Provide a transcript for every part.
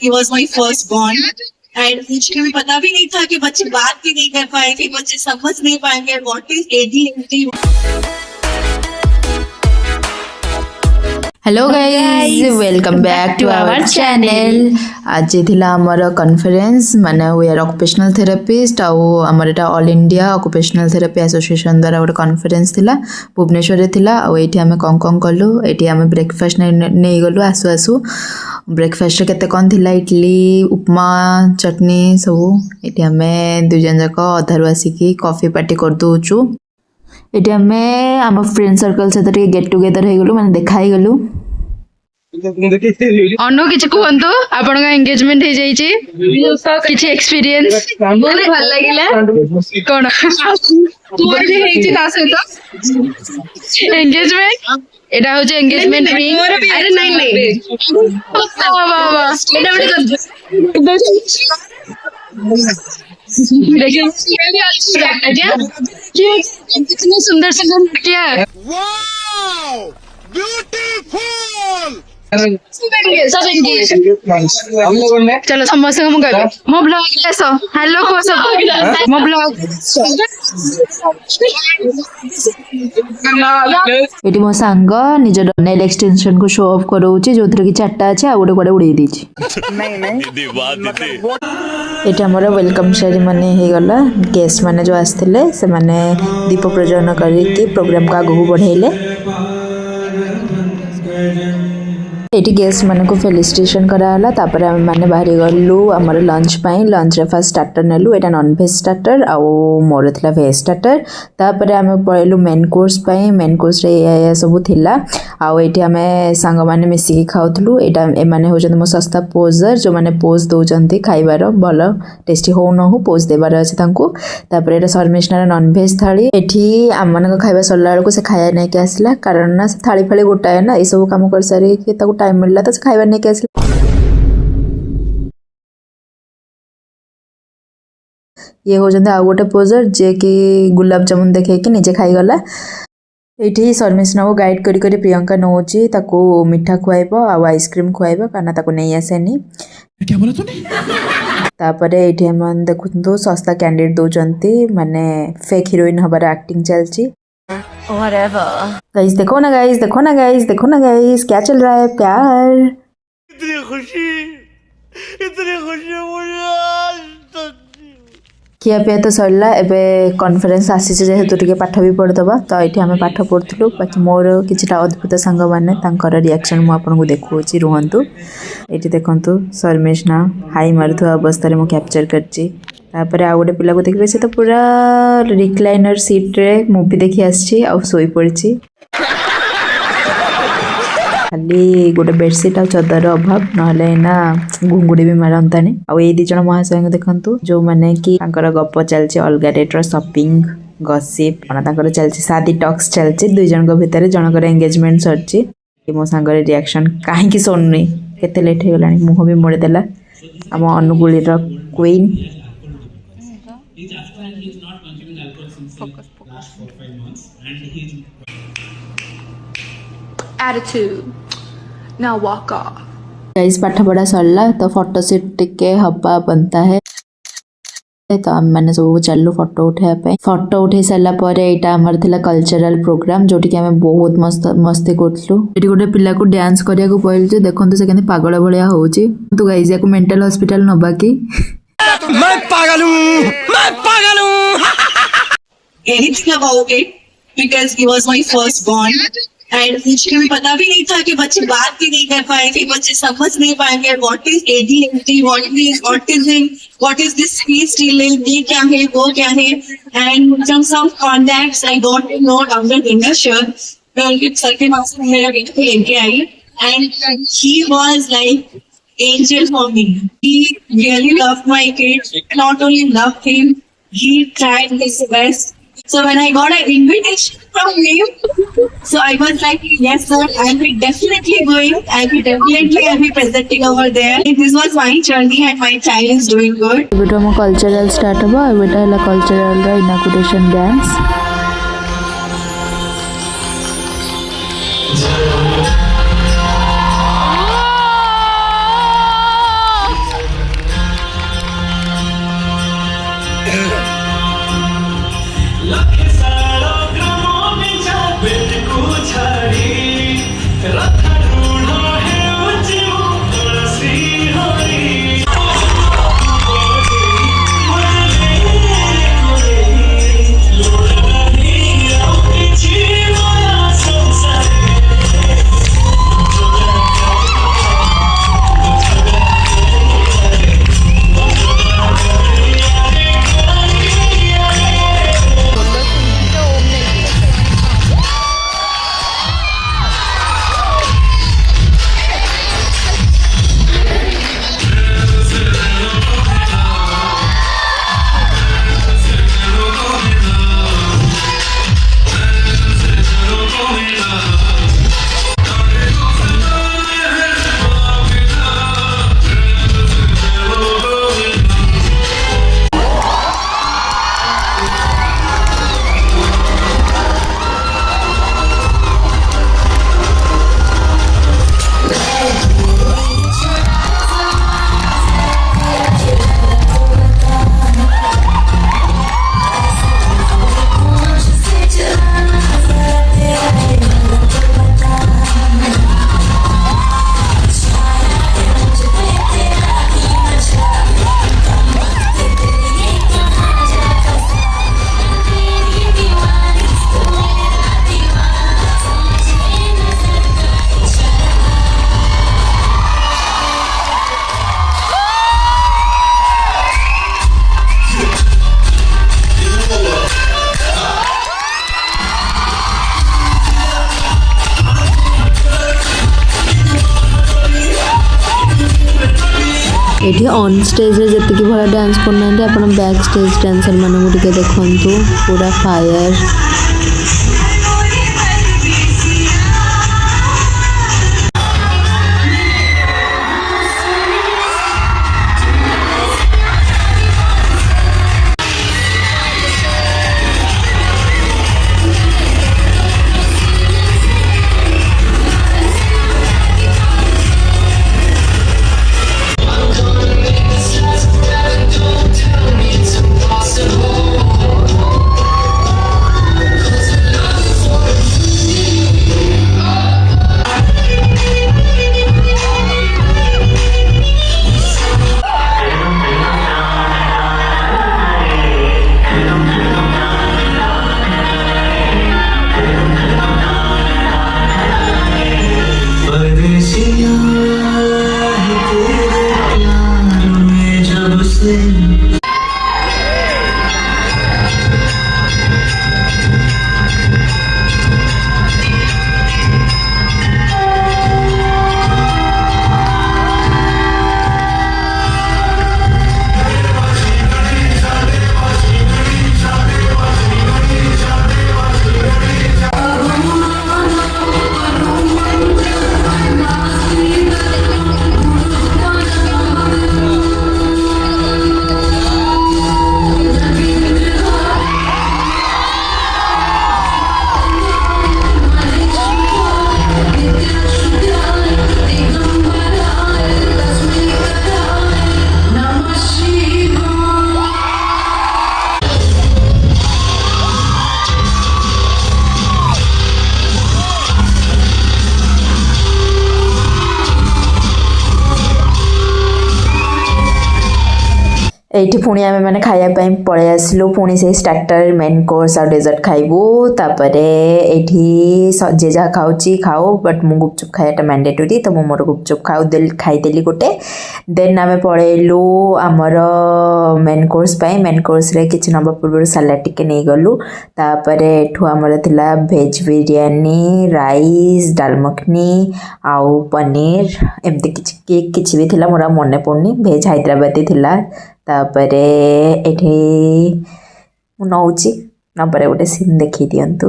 he was my first born. And मुझे भी पता भी नहीं था कि बच्चे बात भी नहीं कर पाएंगे, बच्चे समझ नहीं पाएंगे what is ADHD। Hello guys welcome back to our channel. आज थिला हमर कॉन्फ्रेंस माने वी आर ऑक्युपेशनल थेरेपिस्ट आमर एटा all India occupational therapy association द्वारा गोटे कॉन्फ्रेंस थिला भुवनेश्वर रे थिला। एठी हमें कौन कलु, एठी हमें ब्रेकफास्ट नहीं गलु। आसु आसु ब्रेकफास्ट रे केते कौन थिला, इडली उपमा चटनी सबू। एठी हमें दुई जन जाक अधारु आसिकी कॉफी पार्टी कर दोचु। एठी हमें आम फ्रेंड सर्कल सहित गेट टुगेदर हो गलु, माने देखा ही गलु। अनु किछि कहंतु आपण का एंगेजमेंट हे जाई छी, किछि एक्सपीरियंस बहुत भल लागिला कोन बोले हे छी ता सहित एंगेजमेंट एटा हो जे एंगेजमेंट रिंग। अरे नहीं वाह वाह वाह एटा बड़ी कर देखिए कितने सुंदर सुंदर क्या वाओ ब्यूटीफुल सब एंगेज। चलो समस्त हम कर मो ब्लॉग लेसो हेलो को सब मो ब्लॉग एटी मो सांग निज नेल एक्सटेंशन को शो ऑफ करौची, जोथरे कि चारटा अछि आ गोटे गोटे उड़ै दिछि। एटा हमर वेलकम सेरेमनी हे गला। गेस्ट माने जो आस्थिले से माने दीप प्रज्वलन करिकि प्रोग्राम का आगु बढ़ेले। एटी गेस्ट माने को फेलिसिटेशन कराला। तापर हम माने बाहरी गलु हमर लंच पाई। लंच रे फर्स्ट स्टार्टर नेलु, एटा नॉन वेज स्टार्टर आ मोर थिला वेज स्टार्टर। तापर हम पळेलु मेन कोर्स पाई। मेन कोर्स रे या सब थिला आ एटी हमें सांग माने मिसी की खाउथलु। एटा ए माने हो जंत मो सस्ता पोजर जो माने पोज दउ जंती खाइबार भलो टेस्टी हो न हो पोज देबार अछि तांको। तापर एटा शर्मिष्णा नॉन वेज थाली। एठी हम माने को खाइबा सरला को से खाया नै के आसला, कारण ना से थाली फाली गोटाय ना ए सब काम कर सारी के ताको टाइम मिलला तो खाइबा नै के आसला। ये हो जंत आ गोटे पोजर जे कि गुलाब जामुन देखे कि निजे खाई गला। एठी शर्मिष्णा को गाइड करी करी प्रियंका नौची ताको मिठा खुआइबो आ आइसक्रीम खुआइबो, काना ताको नै आसेनी। क्या बोला तूने? तापरे एठी हम देखुंतु सस्ता कैंडिडेट दोचंती, माने फेक हीरोइन हबार एक्टिंग चलची। गाइस देखो ना गाइस, देखो ना गाइस, देखो ना गाइस क्या चल रहा है प्यार। इतनी खुशी मुझे आज तक। खिया पिया तो सरला, एबे कॉन्फ्रेंस आसी जेहेतु टिके पाठ भी पढ़दबा तो एठी हमें पाठ पढ़थुलु। बाकी मोर किछटा अद्भुत संग माने तांकर रिएक्शन मु आपन को देखुची, रुहंतु। एठी देखंतु शर्मिष्णा हाई मारथु अवस्था रे मु कैप्चर करची। तापर आ गोटे पिला को देखबे से तो पूरा रिक्लाइनर सीट रे मूवी देखि आछी आ सोई पड़ची। खाली गोटे बेडशीट आ चदर अभाव, नहले ना घुंगुड़ी भी मारंतानी। आ ए दी जण महाशय को देखंतु जो माने कि तांकर गप चलची अलगा रेट रो शॉपिंग गॉसिप ओना तांकर चलची शादी टॉक्स चलची। दुई जण को भितर जणकर एंगेजमेंट सरची। मो सांगर रिएक्शन काहे कि सोननी केते लेट हे गलानी, मुह भी मोड़ देला हम अनुगुली रो क्वीन। attitude now walk off। Guys पाठ पढ़ा सरला तो फोटो सेट टिके हवा बनता है, तो हम माने सब चलु फोटो उठाया पे। फोटो उठे सरला परे एटा हमर थिला कल्चरल प्रोग्राम जोटी कि हमें बहुत मस्त मस्ती करथलु। एटी गोटे पिला को डांस करिया को कहल जे देखंतु से केने पागल भलिया होउची। तो गाइस याको मेंटल हॉस्पिटल नबा की मैं पागल हूँ Anything about it because he was my first born and मुझे भी पता भी नहीं था कि बच्चे बात भी नहीं कर पाएंगे, बच्चे समझ नहीं पाएंगे what is ADHD, what is this speech delay, ये क्या है वो क्या है। and from some contacts I got to know Dr. Dineshwar, कि सर के पास मेरा बेटा लेके आई and he was like angel for me. He really loved my kid, not only loved him, he tried his best. So when I got an invitation from him, so I was like, yes sir, I'll be definitely going, I'll be presenting over there. This was my journey and my child is doing good. बेटा मो cultural start हबो, बेटा हला cultural रा inauguration dance. ଏଠି on ଷ୍ଟେଜ୍ରେ ଯେତିକି ଭଳିଆ dance କରୁନାହାନ୍ତି ଆପଣ ବ୍ୟାକ୍ ଷ୍ଟେଜ୍ ଡ୍ୟାନ୍ସର୍ମାନଙ୍କୁ ଟିକେ ଦେଖନ୍ତୁ ପୁରା ଫାୟାର୍। এইଠି ପୁଣି ଆମେ ମାନେ ଖାଇବା ପାଇଁ ପଳେଇ ଆସିଲୁ ପୁଣି ସେଇ ଷ୍ଟାର୍ଟର ମେନ୍ କୋର୍ସ ଆଉ ଡେଜର୍ଟ ଖାଇବୁ ତାପରେ ଏଇଠି ଯିଏ ଯାହା ଖାଉଛି ଖାଉ ବଟ୍ ମୁଁ ଗୁପଚୁପ୍ ଖାଇବାଟା ମ୍ୟାଣ୍ଡେଟୋରୀ ତ ମୁଁ ମୋର ଗୁପଚୁପ୍ ଖାଇଦେଲି ଗୋଟେ ଦେନ୍ ଆମେ ପଳେଇଲୁ ଆମର ମେନ୍ କୋର୍ସ ପାଇଁ ମେନ୍ କୋର୍ସରେ କିଛି ନେବା ପୂର୍ବରୁ ସାଲାଡ଼ ଟିକେ ନେଇଗଲୁ ତାପରେ ଏଠୁ ଆମର ଥିଲା ଭେଜ୍ ବିରିୟାନୀ ରାଇସ୍ ଡାଲ୍ ମଖନୀ ଆଉ ପନିର ଏମିତି କିଛି ବି ଥିଲା ମୋର ଆଉ ମନେ ପଡ଼ୁନି ଭେଜ୍ ହାଇଦ୍ରାବାଦୀ ଥିଲା ତାପରେ ଏଠି ମୁଁ ନଉଛି ନବରେ ଗୋଟେ ସିନ୍ ଦେଖେଇ ଦିଅନ୍ତୁ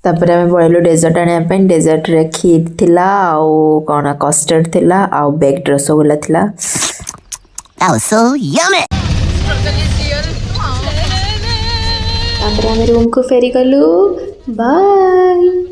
ତାପରେ ଆମେ ପଳେଇଲୁ ଡେଜର୍ଟ ଆଣିବା ପାଇଁ ଡେଜର୍ଟରେ କ୍ଷୀର ଥିଲା ଆଉ କ'ଣ କଷ୍ଟର୍ଡ ଥିଲା ଆଉ ବେକ୍ଡ ରସଗୋଲା ଥିଲା That was so yummy! ତାପରେ ଆମେ ରୁମ୍କୁ ଫେରିଗଲୁ ବାଏ